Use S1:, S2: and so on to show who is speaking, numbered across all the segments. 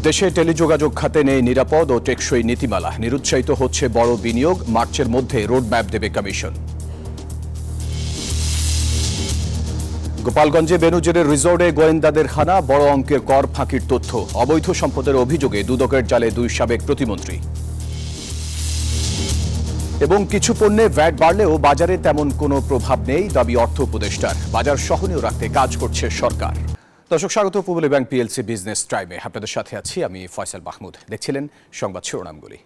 S1: দেশে টেলিযোগাযোগ খাতে নেই নিরাপদ ও টেকসই নীতিমালা। নিরুৎসাহিত হচ্ছে বড় বিনিয়োগ। মার্চের মধ্যে রোডম্যাপ দেবে কমিশন। গোপালগঞ্জে বেনজিরের রিসোর্টে গোয়েন্দাদের হানা, বড় অঙ্কের কর ফাঁকির তথ্য। অবৈধ সম্পদের অভিযোগে দুদকের জালে 2 সাবেক প্রতিমন্ত্রী। এবং কিছু পণ্যে ভ্যাট বাড়লেও বাজারে তেমন কোনো প্রভাব নেই, দাবি অর্থ উপদেষ্টার। বাজার সহনীয় রাখতে কাজ করছে সরকার। দর্শক, স্বাগত পূবালী ব্যাংক পিএলসি বিজনেস টাইমে। আপনাদের সাথে আছি আমি ফয়সাল মাহমুদ। দেখছিলেন সংবাদ শিরোনামগুলি।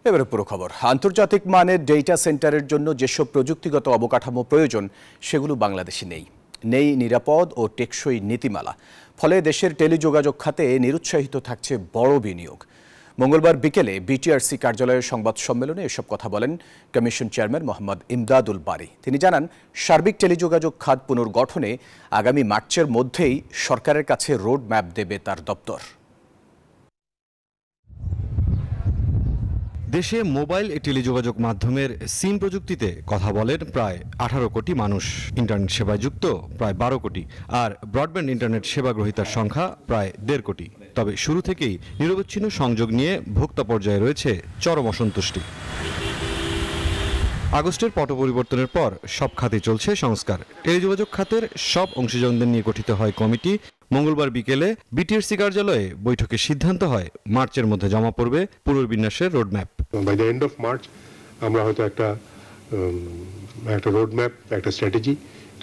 S1: এবারে পুরো খবর। আন্তর্জাতিক মানের ডেটা সেন্টারের জন্য যেসব প্রযুক্তিগত অবকাঠামো প্রয়োজন সেগুলো বাংলাদেশে নেই নিরাপদ ও টেকসই নীতিমালা। ফলে দেশের টেলিযোগাযোগ খাতে নিরুৎসাহিত থাকছে বড় বিনিয়োগ। মঙ্গলবার বিকেলে বিটিআরসি কার্যালয়ের সংবাদ সম্মেলনে এসব কথা বলেন কমিশন চেয়ারম্যান মোহাম্মদ ইমদাদুল বারী। তিনি জানান, সার্বিক টেলিযোগাযোগ খাত পুনর্গঠনে আগামী মার্চের মধ্যেই সরকারের কাছে রোড ম্যাপ দেবে তার দপ্তর।
S2: দেশে মোবাইল টেলিযোগাযোগ মাধ্যমের সিম প্রযুক্তিতে কথা বলেন প্রায় 18 কোটি মানুষ। ইন্টারনেট সেবায় যুক্ত প্রায় 12 কোটি, আর ব্রডব্যান্ড ইন্টারনেট সেবা গ্রহীতার সংখ্যা প্রায় 1.5 কোটি। তবে শুরু থেকেই নিরবচ্ছিন্ন সংযোগ নিয়ে ভোক্তা পর্যায়ে রয়েছে চরম অসন্তুষ্টি। আগস্টের পট পরিবর্তনের পর সব খাতে চলছে সংস্কার। টেলিযোগাযোগ খাতের সব অংশীজনদের নিয়ে গঠিত হয় কমিটি। মঙ্গলবার বিকেলে বিটিআরসি কার্যালয়ে বৈঠকে সিদ্ধান্ত হয় মার্চের মধ্যে জমা পড়বে পুনর্বিন্যাসের roadmap.
S3: By the end of March আমরা হয়তো একটা রোডম্যাপ, একটা স্ট্র্যাটেজি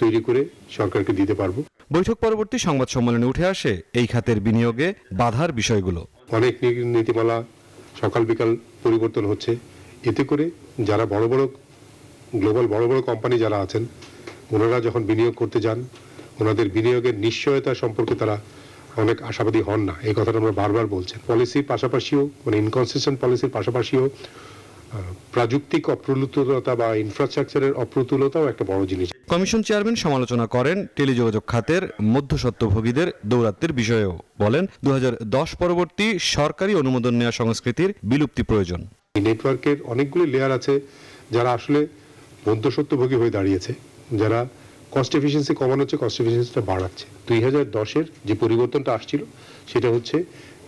S3: তৈরি করে সরকারকে দিতে পারবো।
S2: বৈঠক পরবর্তী সংবাদ সম্মেলনে উঠে আসে এই খাতের বিনিয়োগে বাধার বিষয়গুলো।
S3: অনেক নীতিমালা সকাল বিকাল পরিবর্তন হচ্ছে। এতে করে যারা গ্লোবাল বড় কোম্পানি যারা আছেন, ওনারা যখন বিনিয়োগ করতে যান, ওনাদের বিনিয়োগের নিশ্চয়তা সম্পর্কে তারা অনেক আশাবাদী হন না। এই কথাটা আমরা বারবার বলছেন। পলিসির পাশাপাশিও, ইনকনসিস্টেন্ট পলিসির পাশাপাশিও প্রাযুক্তিক অপ্রতুলতা বা ইনফ্রাস্ট্রাকচারের অপ্রতুলতাও একটা বড় জিনিস।
S2: কমিশন চেয়ারম্যান সমালোচনা করেন টেলিযোগাযোগ খাতের মধ্যস্বত্বভোগীদের দৌরাত্মের বিষয়েও। বলেন, 2010 পরবর্তী সরকারি অনুমোদন নেওয়া সংস্কৃতির বিলুপ্তি প্রয়োজন।
S3: নেটওয়ার্কের অনেকগুলি লেয়ার আছে যারা আসলে মধ্যস্বত্বভোগী হয়ে দাঁড়িয়েছে, যারা কস্ট এফিসিয়েন্সি কমানো হচ্ছে, কস্ট এফিসিয়েন্সিটা বাড়াচ্ছে। 2010-এর যে পরিবর্তনটা আসছিল সেটা হচ্ছে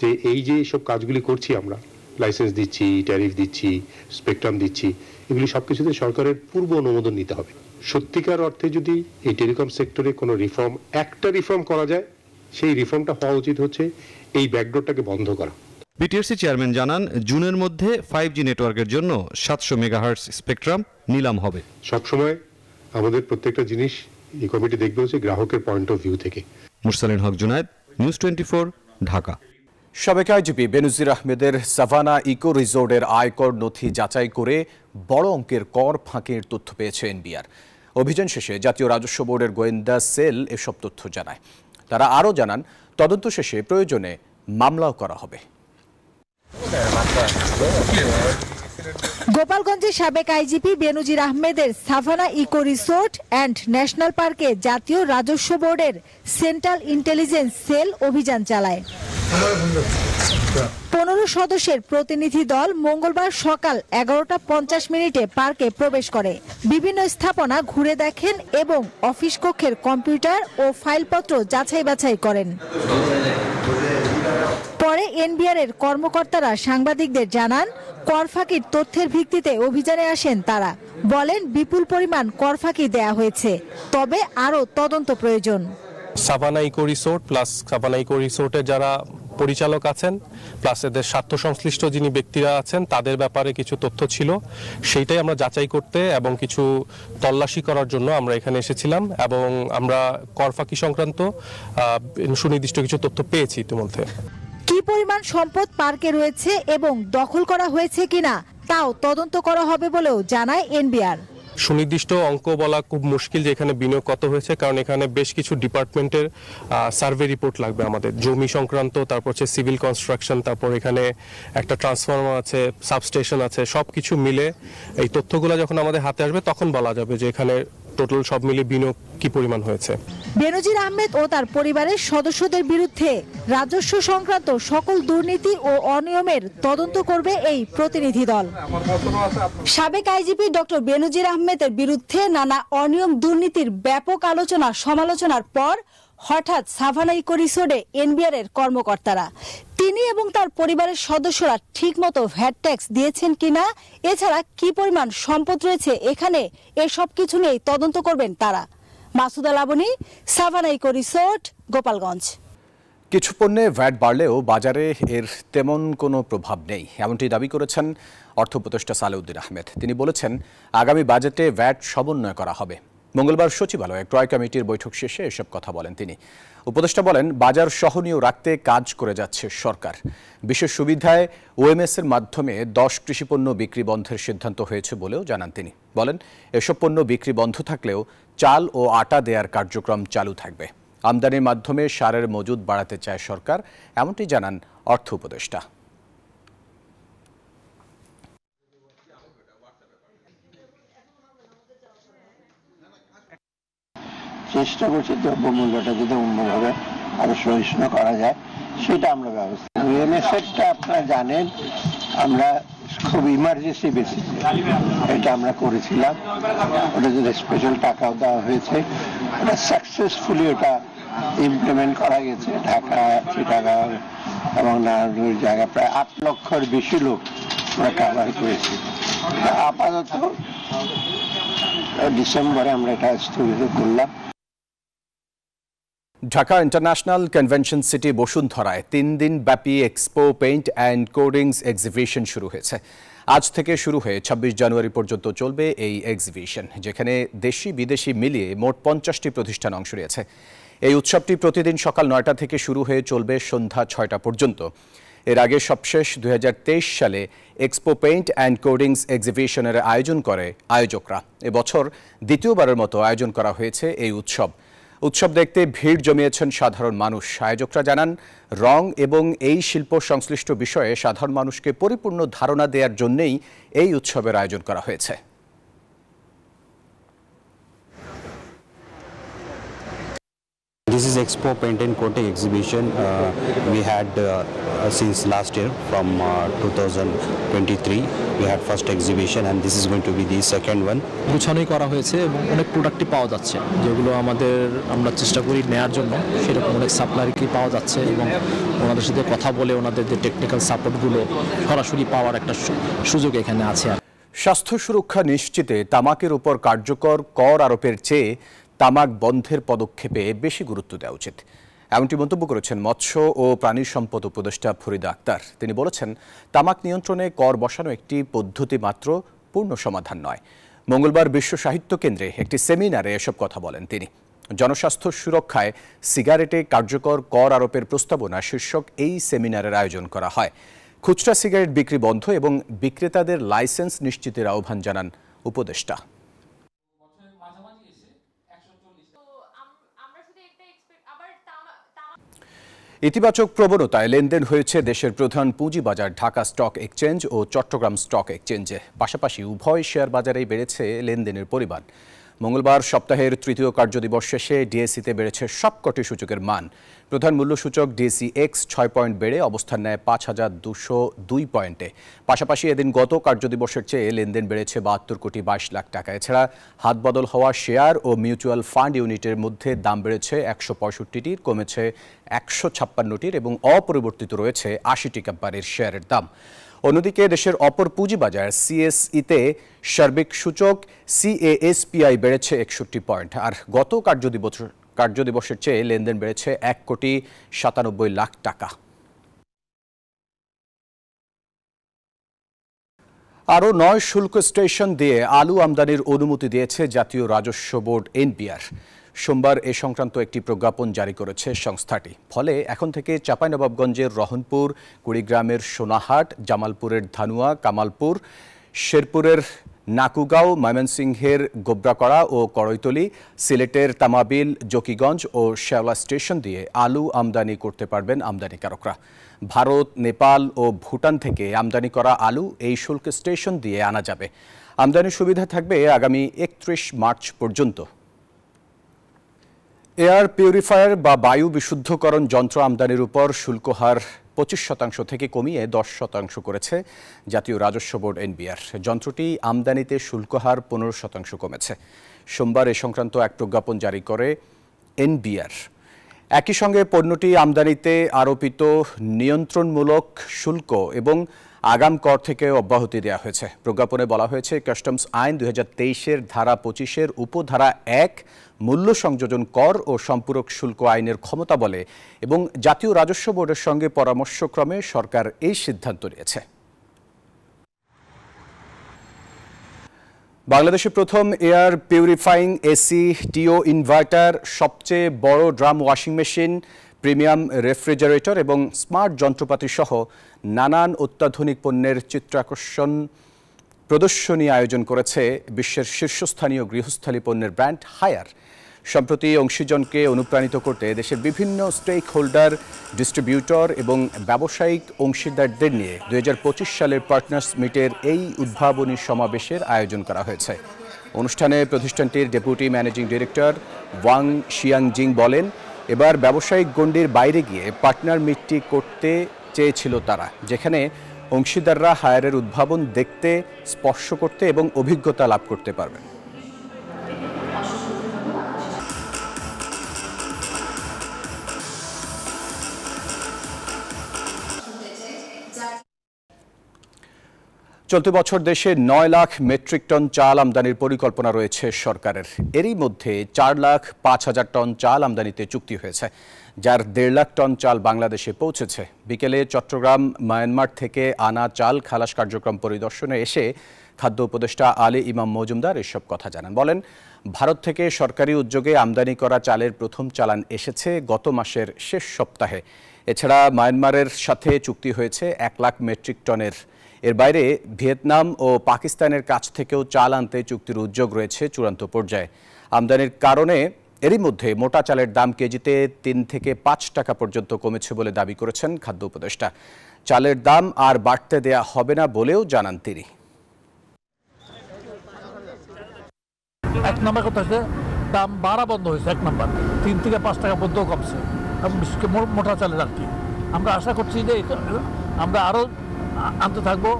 S3: যে এই যে সব কাজগুলি করছি আমরা, লাইসেন্স দিচ্ছি, ট্যারিফ দিচ্ছি, স্পেকট্রাম দিচ্ছি, এগুলি সব কিছুতে সরকারের পূর্ব অনুমোদন নিতে হবে। সত্যিকার অর্থে যদি এই টেলিকম সেক্টরে কোনো একটা রিফর্ম করা যায়, সেই রিফর্মটা হওয়া উচিত হচ্ছে এই ব্যাকডোরটাকে বন্ধ করা।
S2: বিটিআরসি চেয়ারম্যান জানান, জুনের মধ্যে 5G নেটওয়ার্কের জন্য 700 মেগাহার্টজ স্পেকট্রাম নিলাম হবে।
S3: সবসময় আমাদের প্রত্যেকটা জিনিস এই কমিটি দেখবে হচ্ছে গ্রাহকের পয়েন্ট অফ ভিউ থেকে।
S2: মুরসালিন হক জুনায়েদ, নিউজ 24, ঢাকা।
S1: সাবেক আইজিপি বেনজির আহমেদের সাভানা ইকো রিসোর্টের আয়কর নথি যাচাই করে বড় অঙ্কের কর ফাঁকির তথ্য পেয়েছে এনবিআর। অভিযান শেষে জাতীয় রাজস্ব বোর্ডের গোয়েন্দা সেল এসব তথ্য জানায়। তারা আরও জানান, তদন্ত শেষে প্রয়োজনে মামলাও করা হবে।
S4: গোপালগঞ্জের সাবেক আইজিপি বেনজির আহমেদের Savannah eco resort and national পার্কে জাতীয় রাজস্ব বোর্ডের সেন্ট্রাল ইন্টেলিজেন্স সেল অভিযান চালায়। 15 সদস্যের প্রতিনিধি দল মঙ্গলবার সকাল 11:50 পার্কে প্রবেশ করে। বিভিন্ন স্থাপনা ঘুরে দেখেন এবং অফিস কক্ষের কম্পিউটার ও ফাইলপত্র যাচাই বাছাই করেন। পরে এনবিআর এর কর্মকর্তারা সাংবাদিকদের জানান, কর ফাঁকির তথ্যের ভিত্তিতে অভিযানে আসেন তারা। বলেন, বিপুল পরিমাণ কর ফাঁকি দেয়া হয়েছে, তবে আরও তদন্ত প্রয়োজন।
S5: Savannah eco resort plus Savannah eco রিসোর্টের যারা পরিচালক আছেন, প্লাস এদের স্বার্থ সংশ্লিষ্ট যিনি ব্যক্তিরা আছেন, তাদের ব্যাপারে কিছু তথ্য ছিল, সেইটাই আমরা যাচাই করতে এবং কিছু তল্লাশি করার জন্য আমরা এখানে এসেছিলাম। এবং আমরা কর ফাঁকি সংক্রান্ত সুনির্দিষ্ট কিছু তথ্য পেয়েছি ইতিমধ্যে।
S4: কি পরিমাণ সম্পদ পার্কে রয়েছে এবং দখল করা হয়েছে কিনা তাও তদন্ত করা হবে বলেও জানায় এনবিআর।
S5: সুনির্দিষ্ট অঙ্ক বলা খুব মুশকিল যে এখানে বিনিয়োগ কত হয়েছে, কারণ এখানে বেশ কিছু ডিপার্টমেন্টের সার্ভে রিপোর্ট লাগবে আমাদের, জমি সংক্রান্ত, তারপর হচ্ছে সিভিল কনস্ট্রাকশন, তারপর এখানে একটা ট্রান্সফরমার আছে, সাবস্টেশন আছে, সব কিছু মিলে এই তথ্যগুলো যখন আমাদের হাতে আসবে তখন বলা যাবে যে এখানে টোটাল সব মিলে বিনিয়োগ কি পরিমাণ হয়েছে।
S4: বেনজির আহমেদ ও তার পরিবারের সদস্যদের বিরুদ্ধে রাজস্ব সংক্রান্ত সকল দুর্নীতি ও অনিয়মের তদন্ত করবে এই প্রতিনিধি দল। সাবেক আইজিপি ডক্টর বেনজির আহমেদের বিরুদ্ধে নানা অনিয়ম দুর্নীতির ব্যাপক আলোচনা সমালোচনার পর হঠাৎ সাভানা ইকো রিসোর্টে এনবিআর এর কর্মকর্তারা। তিনি এবং তার পরিবারের সদস্যরা ঠিকমতো ভ্যাট ট্যাক্স দিয়েছেন কিনা, এছাড়া কি পরিমাণ সম্পদ রয়েছে এখানে, এসব কিছু নিয়েই তদন্ত করবেন তারা। Masuda Laboni, Savannah eco resort, Gopalganj.
S1: কিছু পণ্যে ভ্যাট বাড়লেও বাজারে এর তেমন কোনো প্রভাব নেই, এমনটি দাবি করেছেন অর্থ উপদেষ্টা সালেউদ্দিন আহমেদ। তিনি বলেছেন, আগামী বাজেটে ভ্যাট সমন্বয় করা হবে। মঙ্গলবার সচিবালয়ে ক্রয় কমিটির বৈঠক শেষে এসব কথা বলেন তিনি। উপদেষ্টা বলেন, বাজার সহনীয় রাখতে কাজ করে যাচ্ছে সরকার। বিশেষ সুবিধায় ওএমএস এর মাধ্যমে 10 কৃষিপণ্য বিক্রি বন্ধের সিদ্ধান্ত হয়েছে বলেও জানান তিনি। বলেন, এসব পণ্য বিক্রি বন্ধ থাকলেও চাল ও আটা দেওয়ার কার্যক্রম চালু থাকবে। আমদানির মাধ্যমে সারের মজুদ বাড়াতে চায় সরকার, এমনটি জানান অর্থ উপদেষ্টা।
S6: চেষ্টা করছি দ্রব্যমূল্যটা যদি অন্যভাবে আরো সহিষ্ণু করা যায় সেটা আমরা ব্যবস্থা। ওএমএসটা আপনারা জানেন আমরা খুব ইমার্জেন্সি বেসিস এটা আমরা করেছিলাম, ওটা যদি স্পেশাল টাকাও দেওয়া হয়েছে, ওটা সাকসেসফুলি ওটা ইমপ্লিমেন্ট করা গেছে। ঢাকা, চিটাগাং এবং নারায়ণগঞ্জ জায়গায় প্রায় 8 লক্ষের বেশি লোক আমরা কাভার করেছি। আপাতত ডিসেম্বরে আমরা এটা স্থগিত করলাম।
S1: ঢাকা ইন্টারন্যাশনাল কনভেনশন সিটি বসুন্ধরায় 3 দিন ব্যাপী এক্সপো পেইন্ট অ্যান্ড কোডিংস এক্সিবিশন শুরু হয়েছে। আজ থেকে শুরু হয়ে 26 জানুয়ারি পর্যন্ত চলবে এই এক্সিবিশন, যেখানে দেশি বিদেশি মিলিয়ে মোট 50টি প্রতিষ্ঠান অংশ নিয়েছে। এই উৎসবটি প্রতিদিন সকাল 9টা থেকে শুরু হয়ে চলবে সন্ধ্যা 6টা পর্যন্ত। এর আগে সবশেষ 2023 সালে এক্সপো পেইন্ট অ্যান্ড কোডিংস এক্সিবিশনের আয়োজন করে আয়োজকরা। এবছর দ্বিতীয়বারের মতো আয়োজন করা হয়েছে এই উৎসব। উৎসব দেখতে ভিড় জমিয়েছেন সাধারণ মানুষ। আয়োজকরা জানান, রং এবং এই শিল্প সংশ্লিষ্ট বিষয়ে সাধারণ মানুষকে পরিপূর্ণ ধারণা দেওয়ার জন্যই এই উৎসবের আয়োজন করা হয়েছে।
S7: This is Expo Paint and Coating exhibition we had since last year from 2023. We had first exhibition and this is going to be the second one.
S8: গুছানোই করা হয়েছে এবং অনেক প্রোডাক্টই পাওয়া যাচ্ছে, যেগুলো আমরা চেষ্টা করি নেওয়ার জন্য। সেরকম অনেক সাপ্লায়ারকে পাওয়া যাচ্ছে এবং ওনাদের সাথে কথা বলে ওনাদের যে টেকনিক্যাল সাপোর্টগুলো সরাসরি পাওয়ার একটা সুযোগ এখানে আছে।
S1: স্বাস্থ্য সুরক্ষা নিশ্চিতে তামাকের উপর কার্যকর কর আরোপের চেয়ে তামাক বন্ধের পদক্ষেপে বেশি গুরুত্ব দেওয়া উচিত, এমনটি মন্তব্য করেছেন মৎস্য ও প্রাণী সম্পদ উপদেষ্টা ফরিদা আক্তার। তিনি বলেছেন, তামাক নিয়ন্ত্রণে কর বসানো একটি পদ্ধতি মাত্র, পূর্ণ সমাধান নয়। মঙ্গলবার বিশ্ব সাহিত্য কেন্দ্রে একটি সেমিনারে এসব কথা বলেন তিনি। জনস্বাস্থ্য সুরক্ষায় সিগারেটে কার্যকর কর আরোপের প্রস্তাবনা শীর্ষক এই সেমিনারের আয়োজন করা হয়। খুচরা সিগারেট বিক্রি বন্ধ এবং বিক্রেতাদের লাইসেন্স নিশ্চিতের আহ্বান জানান উপদেষ্টা। ইতিবাচক প্রবণতায় লেনদেন হয়েছে দেশের প্রধান পুঁজিবাজার ঢাকা স্টক এক্সচেঞ্জ ও চট্টগ্রাম স্টক এক্সচেঞ্জে। পাশাপাশি উভয় শেয়ার বাজারেই বেড়েছে লেনদেনের পরিমাণ। মঙ্গলবার সপ্তাহের তৃতীয় কার্যদিবস শেষে ডিএসইতে বেড়েছে সবকটি সূচকের মান। প্রধান মূল্য সূচক ডিএসই এক্স 6 পয়েন্ট বেড়ে অবস্থান নেয় 5202 পয়েন্টে। পাশাপাশি এদিন গত কার্যদিবসের চেয়ে লেনদেন বেড়েছে 72 কোটি 22 লাখ টাকা। এছাড়া হাতবদল হওয়া শেয়ার ও মিউচুয়াল ফান্ড ইউনিটের মধ্যে দাম বেড়েছে 165টির, কমেছে 156টির এবং অপরিবর্তিত রয়েছে 80টি কোম্পানির শেয়ারের দাম। অন্যদিকে দেশের অপর পুঁজিবাজার সিএসইতে সার্বিক সূচক সিএএসপিআই বেড়েছে 61 পয়েন্ট। আর গত কার্যদিবসের চেয়ে লেনদেন বেড়েছে 1 কোটি 97 লাখ টাকা। আরও 9 শুল্ক স্টেশন দিয়ে আলু আমদানির অনুমতি দিয়েছে জাতীয় রাজস্ব বোর্ড এনবিআর। সোমবার এ সংক্রান্ত একটি প্রজ্ঞাপন জারি করেছে সংস্থাটি। ফলে এখন থেকে চাঁপাইনবাবগঞ্জের রহনপুর, কুড়িগ্রামের সোনাহাট, জামালপুরের ধানুয়া, কামালপুর, শেরপুরের নাকুগাঁও, ময়মনসিংহের গোবরাকড়া ও করৈতলি, সিলেটের তামাবিল, জকিগঞ্জ ও শেওলা স্টেশন দিয়ে আলু আমদানি করতে পারবেন আমদানিকারকরা। ভারত, নেপাল ও ভুটান থেকে আমদানি করা আলু এই শুল্ক স্টেশন দিয়ে আনা যাবে। আমদানির সুবিধা থাকবে আগামী 31 মার্চ পর্যন্ত। এয়ার পিউরিফায়ার বা বায়ু বিশুদ্ধকরণ যন্ত্র আমদানির উপর শুল্ক হার 25% থেকে কমিয়ে 10% করেছে জাতীয় রাজস্ব বোর্ড এনবিআর। যন্ত্রটি আমদানিতে শুল্ক হার 15% কমেছে। সোমবার এ সংক্রান্ত এক প্রজ্ঞাপন জারি করে এনবিআর। একই সঙ্গে পণ্যটি আমদানিতে আরোপিত নিয়ন্ত্রণমূলক শুল্ক এবং আগাম কর থেকে অব্যাহতি দেওয়া হয়েছে। প্রজ্ঞাপনে বলা হয়েছে, কাস্টমস আইন 2023-এর ধারা 25-এর উপধারা 1 মূল্য সংযোজন কর ও সম্পূরক শুল্ক আইনের ক্ষমতা বলে এবং জাতীয় রাজস্ব বোর্ডের সঙ্গে পরামর্শক্রমে সরকার এই সিদ্ধান্ত নিয়েছে। বাংলাদেশে প্রথম এয়ার পিউরিফাইং এসি টিও ইনভার্টার, সবচেয়ে বড় drum washing machine, premium refrigerator এবং স্মার্ট যন্ত্রপাতি সহ নানান অত্যাধুনিক পণ্যের চিত্রাকর্ষণ প্রদর্শনী আয়োজন করেছে বিশ্বের শীর্ষস্থানীয় গৃহস্থালী পণ্যের ব্র্যান্ড হায়ার। সম্প্রতি অংশীজনকে অনুপ্রাণিত করতে দেশের বিভিন্ন স্টেক হোল্ডার, ডিস্ট্রিবিউটর এবং ব্যবসায়িক অংশীদারদের নিয়ে 2025 সালের পার্টনার্স মিটের এই উদ্ভাবনী সমাবেশের আয়োজন করা হয়েছে। অনুষ্ঠানে প্রতিষ্ঠানটির ডেপুটি ম্যানেজিং ডিরেক্টর ওয়াং শিয়াংজিং বলেন, এবার ব্যবসায়িক গণ্ডির বাইরে গিয়ে পার্টনার মিটটি করতে চেয়েছিল তারা, যেখানে অংশীদাররা হায়ারের উদ্ভাবন দেখতে, স্পর্শ করতে এবং অভিজ্ঞতা লাভ করতে পারবেন। চলতি বছর দেশে 9 লাখ মেট্রিক টন চাল আমদানির পরিকল্পনা রয়েছে সরকারের। এরই মধ্যে 4,05,000 টন চাল আমদানিতে চুক্তি হয়েছে, যার 1.5 লাখ টন চাল বাংলাদেশে পৌঁছেছে। বিকেলে চট্টগ্রাম, মায়ানমার থেকে আনা চাল খালাস কার্যক্রম পরিদর্শনে এসে খাদ্য উপদেষ্টা আলী ইমাম মজুমদার এসব কথা জানান। বলেন, ভারত থেকে সরকারি উদ্যোগে আমদানি করা চালের প্রথম চালান এসেছে গত মাসের শেষ সপ্তাহে। এছাড়া মায়ানমারের সাথে চুক্তি হয়েছে 1 লাখ মেট্রিক টনের। এর বাইরে ভিয়েতনাম ও পাকিস্তানের কাছ থেকেও চাল আনতে চুক্তির উদ্যোগ রয়েছে চূড়ান্ত পর্যায়ে। আমদানির কারণে এরই মধ্যে মোটা চালের দাম কেজিতে 3 থেকে 5 টাকা পর্যন্ত কমেছে বলে দাবি করেছেন খাদ্য উপদেষ্টা। চালের দাম আর বাড়তে দেয়া হবে না বলেও জানান তিনি।
S9: এক নম্বর কথা হচ্ছে দাম বাড়া বন্ধ হয়েছে, 1 নম্বর 3 থেকে 5 টাকা পর্যন্ত কমছে, এবং বিশেষ করে মোটা চালের আর কি। আমরা আশা করছি যে আমরা আরও আনতে থাকবো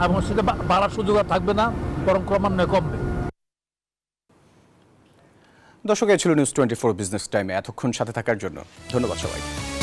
S9: এবং সেটা বাড়ার সুযোগ আর থাকবে না, বরং ক্রমান্বয়ে কমবে।
S1: দর্শক, এই ছিল নিউজ 24 বিজনেস টাইমে। এতক্ষণ সাথে থাকার জন্য ধন্যবাদ সবাইকে।